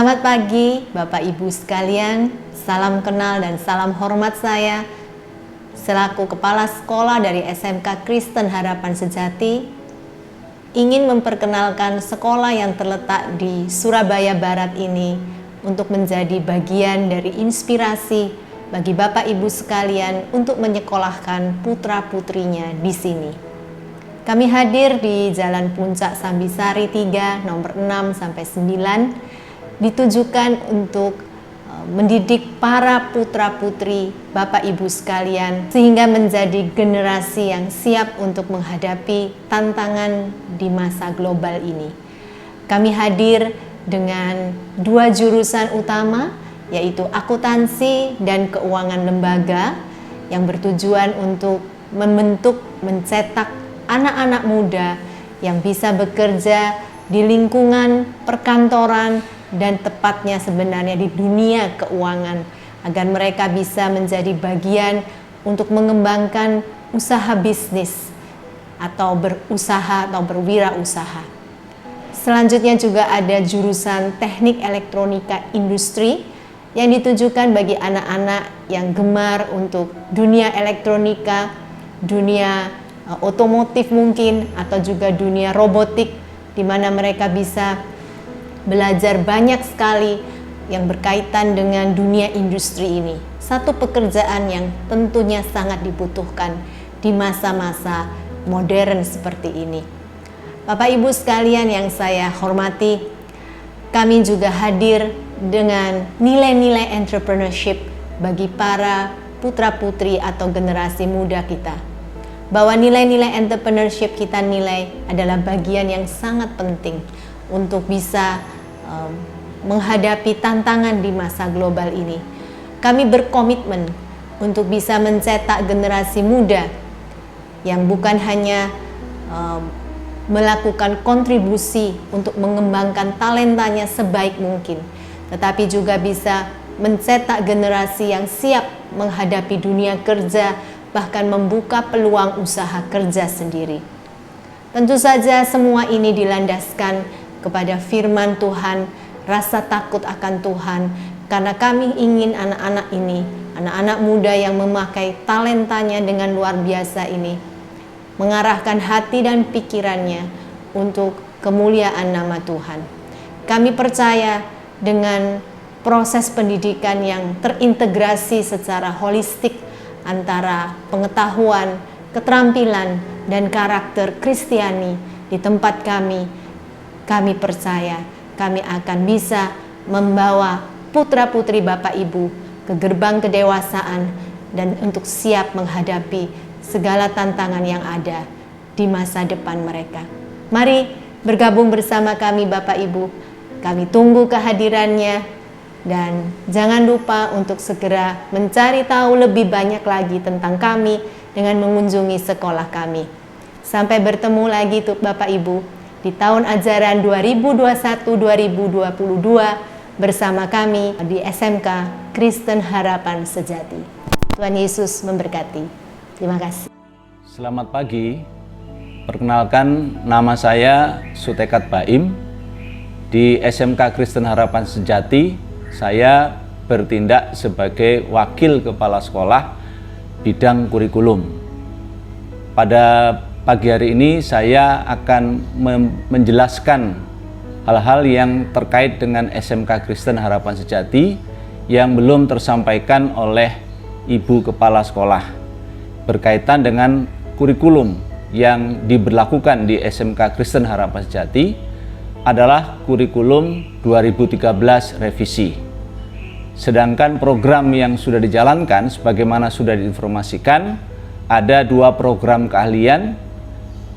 Selamat pagi Bapak Ibu sekalian, salam kenal dan salam hormat saya selaku Kepala Sekolah dari SMK Kristen Harapan Sejati ingin memperkenalkan sekolah yang terletak di Surabaya Barat ini untuk menjadi bagian dari inspirasi bagi Bapak Ibu sekalian untuk menyekolahkan putra-putrinya di sini. Kami hadir di Jalan Puncak Sambisari 3 nomor 6 sampai 9 ditujukan untuk mendidik para putra-putri Bapak Ibu sekalian sehingga menjadi generasi yang siap untuk menghadapi tantangan di masa global ini. Kami hadir dengan dua jurusan utama, yaitu akuntansi dan keuangan lembaga, yang bertujuan untuk membentuk, mencetak anak-anak muda yang bisa bekerja di lingkungan perkantoran dan tepatnya sebenarnya di dunia keuangan, agar mereka bisa menjadi bagian untuk mengembangkan usaha bisnis atau berusaha atau berwirausaha. Selanjutnya juga ada jurusan teknik elektronika industri yang ditujukan bagi anak-anak yang gemar untuk dunia elektronika, dunia otomotif mungkin, atau juga dunia robotik, di mana mereka bisa belajar banyak sekali yang berkaitan dengan dunia industri ini. Satu pekerjaan yang tentunya sangat dibutuhkan di masa-masa modern seperti ini. Bapak Ibu sekalian yang saya hormati, kami juga hadir dengan nilai-nilai entrepreneurship bagi para putra-putri atau generasi muda kita. Bahwa nilai-nilai entrepreneurship kita nilai adalah bagian yang sangat penting untuk bisa menghadapi tantangan di masa global ini. Kami berkomitmen untuk bisa mencetak generasi muda yang bukan hanya melakukan kontribusi untuk mengembangkan talentanya sebaik mungkin, tetapi juga bisa mencetak generasi yang siap menghadapi dunia kerja, bahkan membuka peluang usaha kerja sendiri. Tentu saja semua ini dilandaskan kepada firman Tuhan, rasa takut akan Tuhan, karena kami ingin anak-anak ini, anak-anak muda yang memakai talentanya dengan luar biasa ini, mengarahkan hati dan pikirannya untuk kemuliaan nama Tuhan. Kami percaya dengan proses pendidikan yang terintegrasi secara holistik antara pengetahuan, keterampilan, dan karakter Kristiani di tempat kami percaya kami akan bisa membawa putra-putri Bapak Ibu ke gerbang kedewasaan dan untuk siap menghadapi segala tantangan yang ada di masa depan mereka. Mari bergabung bersama kami Bapak Ibu. Kami tunggu kehadirannya. Dan jangan lupa untuk segera mencari tahu lebih banyak lagi tentang kami dengan mengunjungi sekolah kami. Sampai bertemu lagi Bapak Ibu di tahun ajaran 2021-2022 bersama kami di SMK Kristen Harapan Sejati. Tuhan Yesus memberkati. Terima kasih. Selamat pagi. Perkenalkan, nama saya Sutekat Baim. Di SMK Kristen Harapan Sejati saya bertindak sebagai wakil kepala sekolah bidang kurikulum. Pada pagi hari ini saya akan menjelaskan hal-hal yang terkait dengan SMK Kristen Harapan Sejati yang belum tersampaikan oleh Ibu Kepala Sekolah berkaitan dengan kurikulum yang diberlakukan di SMK Kristen Harapan Sejati adalah kurikulum 2013 revisi. Sedangkan program yang sudah dijalankan sebagaimana sudah diinformasikan, ada dua program keahlian,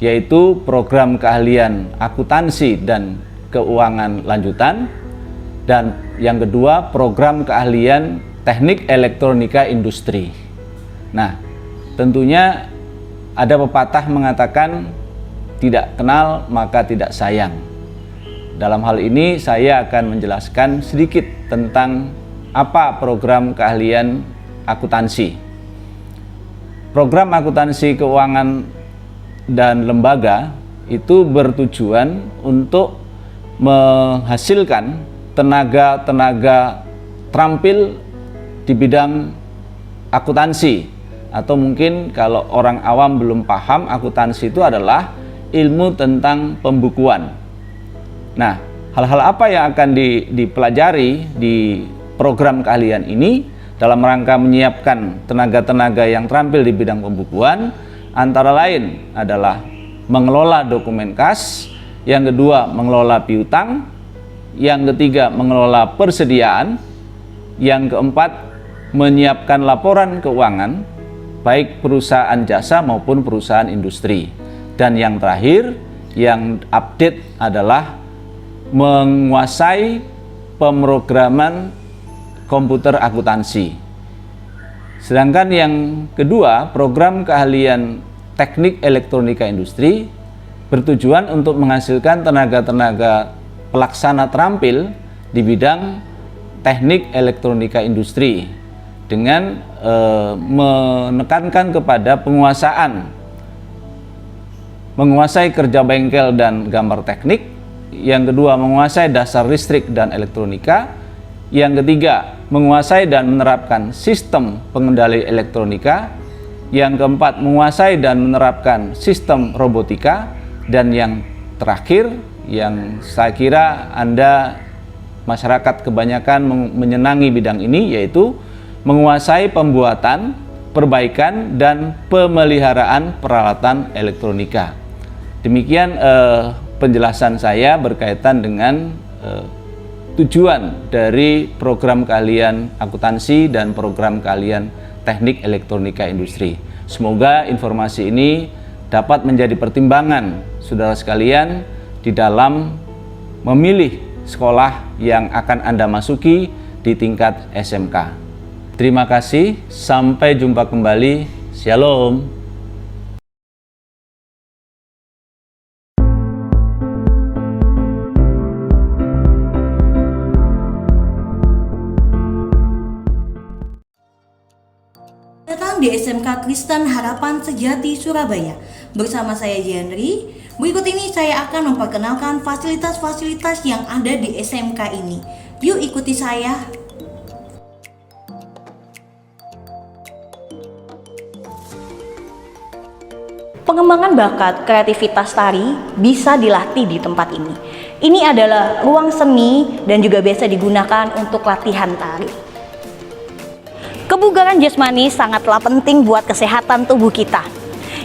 yaitu program keahlian akuntansi dan keuangan lanjutan, dan yang kedua program keahlian teknik elektronika industri. Nah, tentunya ada pepatah mengatakan tidak kenal maka tidak sayang. Dalam hal ini saya akan menjelaskan sedikit tentang apa program keahlian akuntansi. Program akuntansi keuangan dan lembaga itu bertujuan untuk menghasilkan tenaga-tenaga terampil di bidang akuntansi, atau mungkin kalau orang awam belum paham, akuntansi itu adalah ilmu tentang pembukuan. Nah, hal-hal apa yang akan dipelajari di program keahlian ini dalam rangka menyiapkan tenaga-tenaga yang terampil di bidang pembukuan? Antara lain adalah mengelola dokumen kas, yang kedua mengelola piutang, yang ketiga mengelola persediaan, yang keempat menyiapkan laporan keuangan baik perusahaan jasa maupun perusahaan industri, dan yang terakhir yang update adalah menguasai pemrograman komputer akuntansi. Sedangkan yang kedua, program keahlian teknik elektronika industri bertujuan untuk menghasilkan tenaga-tenaga pelaksana terampil di bidang teknik elektronika industri dengan menekankan kepada menguasai kerja bengkel dan gambar teknik. Yang kedua, menguasai dasar listrik dan elektronika. Yang ketiga, menguasai dan menerapkan sistem pengendali elektronika. Yang keempat, menguasai dan menerapkan sistem robotika. Dan yang terakhir, yang saya kira Anda masyarakat kebanyakan menyenangi bidang ini, yaitu menguasai pembuatan, perbaikan, dan pemeliharaan peralatan elektronika. Demikian penjelasan saya berkaitan dengan tujuan dari program keahlian akuntansi dan program keahlian teknik elektronika industri. Semoga informasi ini dapat menjadi pertimbangan saudara sekalian di dalam memilih sekolah yang akan Anda masuki di tingkat SMK. Terima kasih, sampai jumpa kembali. Shalom. Datang di SMK Kristen Harapan Sejati Surabaya. Bersama saya Jenry. Berikut ini saya akan memperkenalkan fasilitas-fasilitas yang ada di SMK ini. Yuk ikuti saya. Pengembangan bakat kreativitas tari bisa dilatih di tempat ini. Ini adalah ruang seni dan juga biasa digunakan untuk latihan tari. Kebugaran jasmani sangatlah penting buat kesehatan tubuh kita.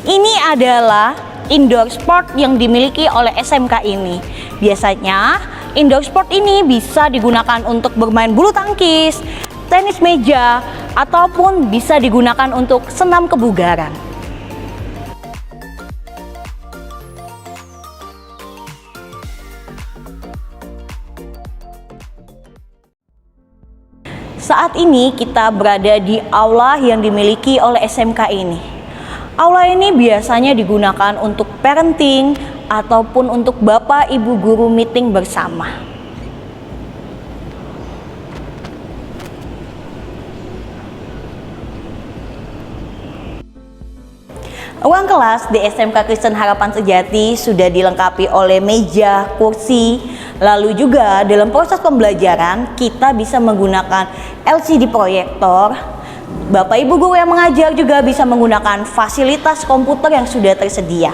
Ini adalah indoor sport yang dimiliki oleh SMK ini. Biasanya indoor sport ini bisa digunakan untuk bermain bulu tangkis, tenis meja, ataupun bisa digunakan untuk senam kebugaran. Saat ini kita berada di aula yang dimiliki oleh SMK ini. Aula ini biasanya digunakan untuk parenting ataupun untuk bapak ibu guru meeting bersama. Ruang kelas di SMK Kristen Harapan Sejati sudah dilengkapi oleh meja, kursi, lalu juga dalam proses pembelajaran kita bisa menggunakan LCD proyektor. Bapak ibu guru yang mengajar juga bisa menggunakan fasilitas komputer yang sudah tersedia.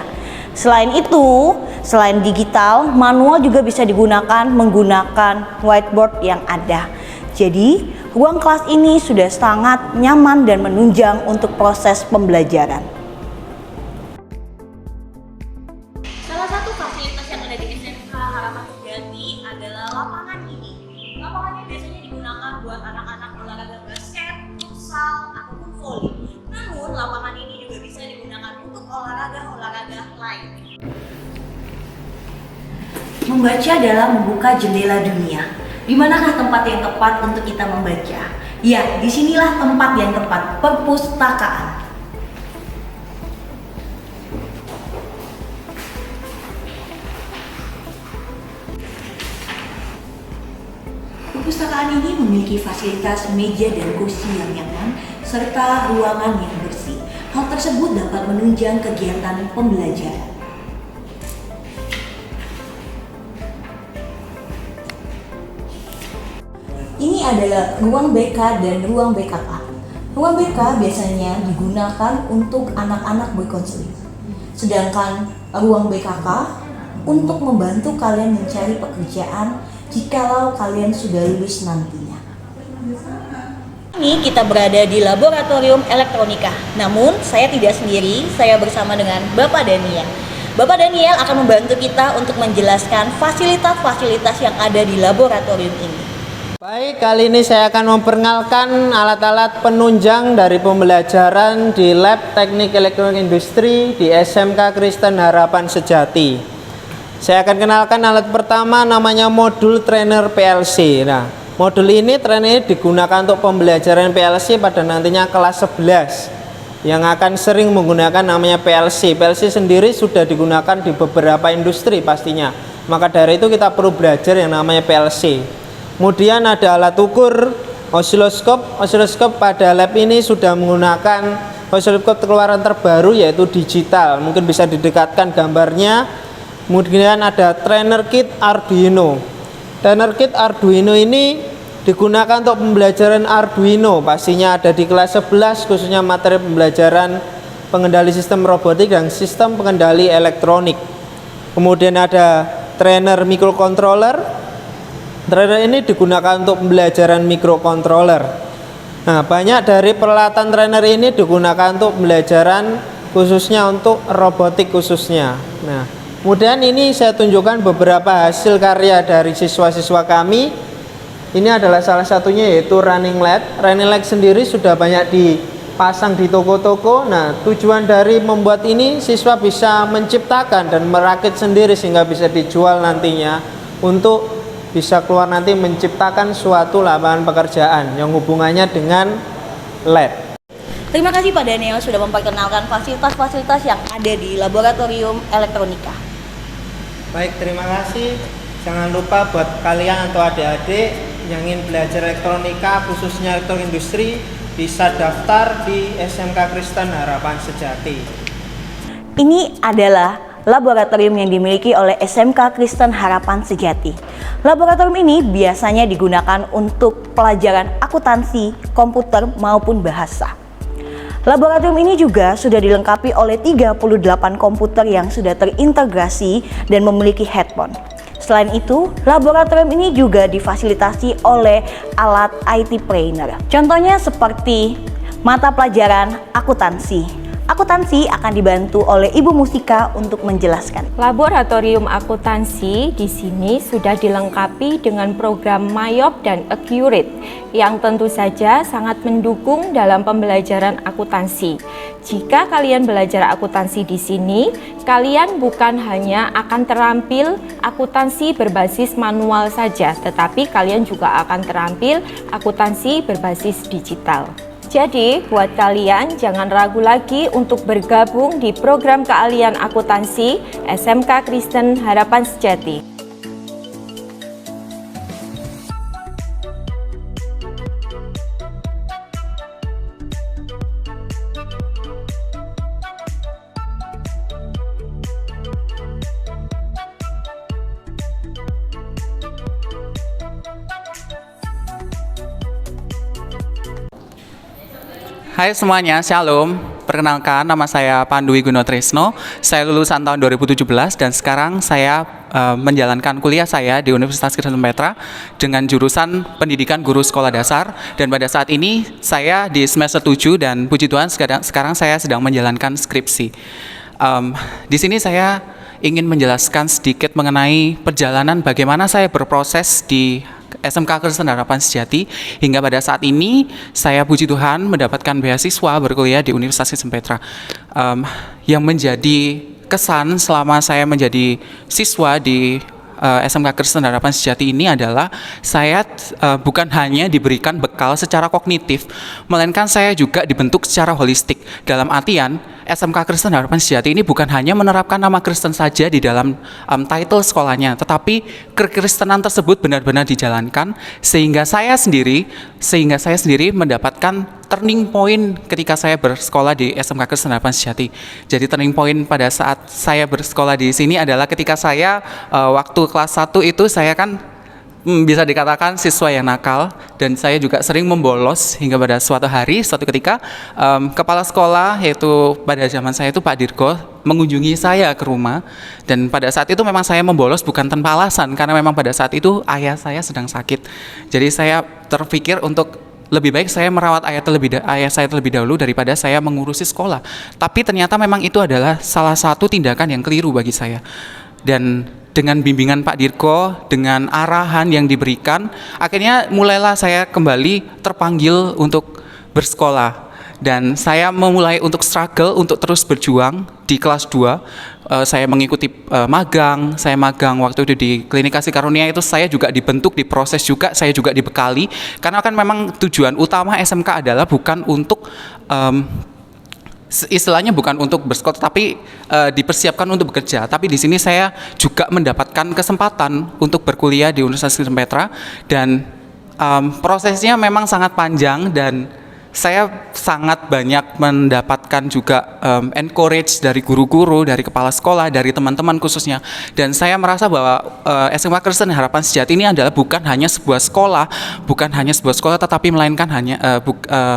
Selain itu, selain digital, manual juga bisa digunakan menggunakan whiteboard yang ada. Jadi, ruang kelas ini sudah sangat nyaman dan menunjang untuk proses pembelajaran. Salah satu fasilitas yang ada di SMK Harapan Sejati adalah lapangan ini. Lapangannya biasanya digunakan buat anak-anak olahraga basket, futsal, ataupun voli. Namun lapangan ini juga bisa digunakan untuk olahraga-olahraga lain. Membaca adalah membuka jendela dunia. Di manakah tempat yang tepat untuk kita membaca? Ya, disinilah tempat yang tepat, perpustakaan. Perpustakaan ini memiliki fasilitas meja dan kursi yang nyaman serta ruangan yang bersih. Hal tersebut dapat menunjang kegiatan pembelajaran. adalah ruang BK dan ruang BKK. Ruang BK biasanya digunakan untuk anak-anak berkonseling. Sedangkan ruang BKK untuk membantu kalian mencari pekerjaan jikalau kalian sudah lulus nantinya. Ini kita berada di laboratorium elektronika. Namun saya tidak sendiri, saya bersama dengan Bapak Daniel. Bapak Daniel akan membantu kita untuk menjelaskan fasilitas-fasilitas yang ada di laboratorium ini. Baik, kali ini saya akan memperkenalkan alat-alat penunjang dari pembelajaran di Lab Teknik Elektronik Industri di SMK Kristen Harapan Sejati. Saya akan kenalkan alat pertama, namanya modul trainer PLC. Nah, modul ini trainer digunakan untuk pembelajaran PLC pada nantinya kelas 11 yang akan sering menggunakan namanya PLC. PLC sendiri sudah digunakan di beberapa industri pastinya. Maka dari itu kita perlu belajar yang namanya PLC. Kemudian ada alat ukur osiloskop. Osiloskop pada lab ini sudah menggunakan osiloskop keluaran terbaru yaitu digital. Mungkin bisa didekatkan gambarnya. Kemudian ada trainer kit Arduino. Trainer kit Arduino ini digunakan untuk pembelajaran Arduino, pastinya ada di kelas 11 khususnya materi pembelajaran pengendali sistem robotik dan sistem pengendali elektronik. Kemudian ada trainer microcontroller. Trainer ini digunakan untuk pembelajaran microcontroller. Nah, banyak dari peralatan trainer ini digunakan untuk pembelajaran khususnya untuk robotik khususnya. Nah, kemudian ini saya tunjukkan beberapa hasil karya dari siswa-siswa kami. Ini adalah salah satunya yaitu running light. Running light sendiri sudah banyak dipasang di toko-toko. Nah, tujuan dari membuat ini siswa bisa menciptakan dan merakit sendiri sehingga bisa dijual nantinya untuk bisa keluar nanti menciptakan suatu lapangan pekerjaan yang hubungannya dengan LED. Terima kasih Pak Daniel sudah memperkenalkan fasilitas-fasilitas yang ada di laboratorium elektronika. Baik, terima kasih. Jangan lupa buat kalian atau adik-adik yang ingin belajar elektronika khususnya elektronik industri bisa daftar di SMK Kristen Harapan Sejati. Ini adalah laboratorium yang dimiliki oleh SMK Kristen Harapan Sejati. Laboratorium ini biasanya digunakan untuk pelajaran akuntansi, komputer maupun bahasa. Laboratorium ini juga sudah dilengkapi oleh 38 komputer yang sudah terintegrasi dan memiliki headphone. Selain itu, laboratorium ini juga difasilitasi oleh alat IT Planner. Contohnya seperti mata pelajaran akuntansi. Akuntansi akan dibantu oleh Ibu Musika untuk menjelaskan. Laboratorium akuntansi di sini sudah dilengkapi dengan program MyOp dan Accurate yang tentu saja sangat mendukung dalam pembelajaran akuntansi. Jika kalian belajar akuntansi di sini, kalian bukan hanya akan terampil akuntansi berbasis manual saja, tetapi kalian juga akan terampil akuntansi berbasis digital. Jadi, buat kalian jangan ragu lagi untuk bergabung di program keahlian akuntansi SMK Kristen Harapan Sejati. Hai semuanya, Shalom. Perkenalkan, nama saya Pandui Gunotresno. Saya lulusan tahun 2017 dan sekarang saya menjalankan kuliah saya di Universitas Kristen Petra dengan jurusan Pendidikan Guru Sekolah Dasar. Dan pada saat ini saya di semester 7 dan puji Tuhan sekarang saya sedang menjalankan skripsi. Di sini saya ingin menjelaskan sedikit mengenai perjalanan bagaimana saya berproses di SMK Kristen Harapan Sejati hingga pada saat ini saya puji Tuhan mendapatkan beasiswa berkuliah di Universitas Kristen Petra. Yang menjadi kesan selama saya menjadi siswa di SMK Kristen Harapan Sejati ini adalah saya bukan hanya diberikan bekal secara kognitif, melainkan saya juga dibentuk secara holistik. Dalam artian SMK Kristen Harapan Sejati ini bukan hanya menerapkan nama Kristen saja di dalam title sekolahnya, tetapi kekristenan tersebut benar-benar dijalankan sehingga saya sendiri mendapatkan turning point ketika saya bersekolah di SMK Kristen Harapan Sejati. Jadi turning point pada saat saya bersekolah di sini adalah ketika saya waktu kelas 1 itu saya kan bisa dikatakan siswa yang nakal, dan saya juga sering membolos hingga pada suatu ketika kepala sekolah, yaitu pada zaman saya itu Pak Dirgo, mengunjungi saya ke rumah. Dan pada saat itu memang saya membolos bukan tanpa alasan, karena memang pada saat itu ayah saya sedang sakit. Jadi saya terpikir untuk lebih baik saya merawat ayah saya terlebih dahulu daripada saya mengurusi sekolah. Tapi ternyata memang itu adalah salah satu tindakan yang keliru bagi saya. Dan dengan bimbingan Pak Dirgo, dengan arahan yang diberikan, akhirnya mulailah saya kembali terpanggil untuk bersekolah. Dan saya memulai untuk struggle, untuk terus berjuang di kelas 2. Saya mengikuti magang, saya magang waktu itu di Klinik Kasih Karunia, itu saya juga dibentuk, diproses juga, saya juga dibekali. Karena kan memang tujuan utama SMK adalah bukan untuk istilahnya bukan untuk bersekolah, tapi dipersiapkan untuk bekerja. Tapi di sini saya juga mendapatkan kesempatan untuk berkuliah di Universitas Kristen Petra, dan prosesnya memang sangat panjang, dan saya sangat banyak mendapatkan juga encourage dari guru-guru, dari kepala sekolah, dari teman-teman khususnya. Dan saya merasa bahwa SMK Kristen Harapan Sejati ini adalah bukan hanya sebuah sekolah, tetapi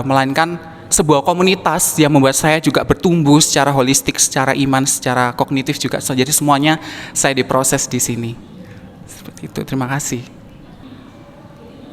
melainkan sebuah komunitas yang membuat saya juga bertumbuh secara holistik, secara iman, secara kognitif juga. Jadi semuanya saya diproses di sini. Seperti itu. Terima kasih.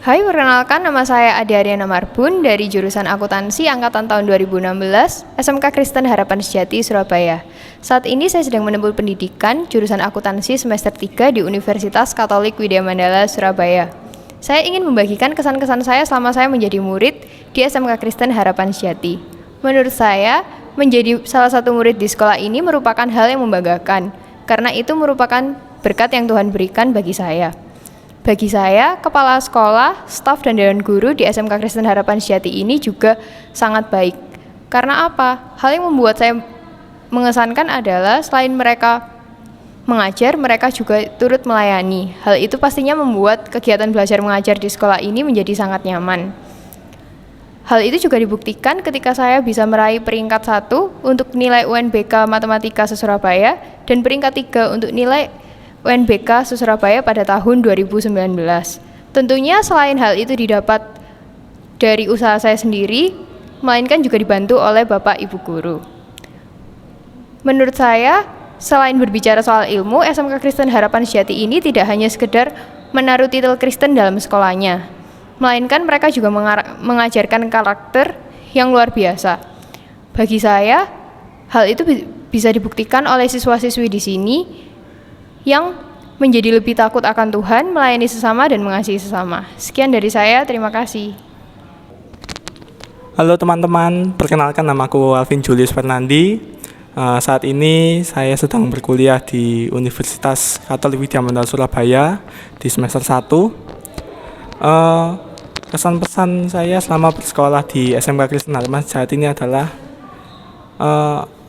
Hai, perkenalkan, nama saya Ade Ariana Marbun dari jurusan Akuntansi angkatan tahun 2016, SMK Kristen Harapan Sejati, Surabaya. Saat ini saya sedang menempuh pendidikan jurusan Akuntansi semester 3 di Universitas Katolik Widya Mandala, Surabaya. Saya ingin membagikan kesan-kesan saya selama saya menjadi murid di SMK Kristen Harapan Sejati. Menurut saya, menjadi salah satu murid di sekolah ini merupakan hal yang membanggakan, karena itu merupakan berkat yang Tuhan berikan bagi saya. Bagi saya, kepala sekolah, staf, dan dewan guru di SMK Kristen Harapan Sejati ini juga sangat baik. Karena apa? Hal yang membuat saya mengesankan adalah selain mereka mengajar, mereka juga turut melayani. Hal itu pastinya membuat kegiatan belajar mengajar di sekolah ini menjadi sangat nyaman. Hal itu juga dibuktikan ketika saya bisa meraih peringkat 1 untuk nilai UNBK Matematika se-Surabaya dan peringkat 3 untuk nilai UNBK se-Surabaya pada tahun 2019. Tentunya selain hal itu didapat dari usaha saya sendiri, melainkan juga dibantu oleh Bapak Ibu Guru. Menurut saya, selain berbicara soal ilmu, SMK Kristen Harapan Sejati ini tidak hanya sekedar menaruh titel Kristen dalam sekolahnya, melainkan mereka juga mengajarkan karakter yang luar biasa. Bagi saya, hal itu bisa dibuktikan oleh siswa-siswi di sini yang menjadi lebih takut akan Tuhan, melayani sesama, dan mengasihi sesama. Sekian dari saya, terima kasih. Halo teman-teman, perkenalkan namaku Alvin Julius Fernandi. Saat ini saya sedang berkuliah di Universitas Katolik Widya Mandala Surabaya di semester 1. Kesan-pesan saya selama bersekolah di SMK Kristen Harapan Sejati ini adalah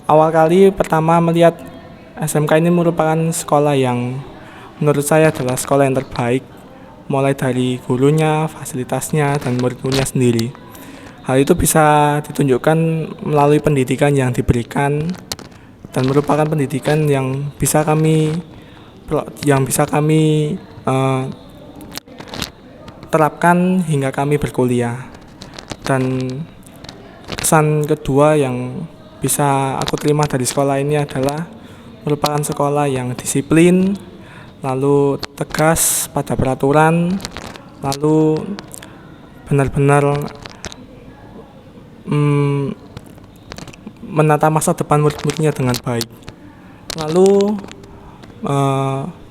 awal kali pertama melihat SMK ini merupakan sekolah yang menurut saya adalah sekolah yang terbaik, mulai dari gurunya, fasilitasnya, dan murid-muridnya sendiri. Hal itu bisa ditunjukkan melalui pendidikan yang diberikan, dan merupakan pendidikan yang bisa kami terapkan hingga kami berkuliah. Dan kesan kedua yang bisa aku terima dari sekolah ini adalah merupakan sekolah yang disiplin, lalu tegas pada peraturan, lalu benar-benar menata masa depan murid-muridnya dengan baik. Lalu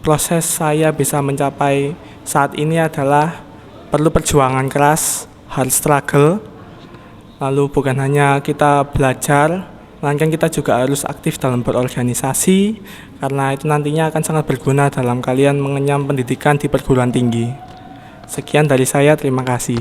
proses saya bisa mencapai saat ini adalah perlu perjuangan keras, harus struggle. Lalu bukan hanya kita belajar, melainkan kita juga harus aktif dalam berorganisasi, karena itu nantinya akan sangat berguna dalam kalian mengenyam pendidikan di perguruan tinggi. Sekian dari saya, terima kasih.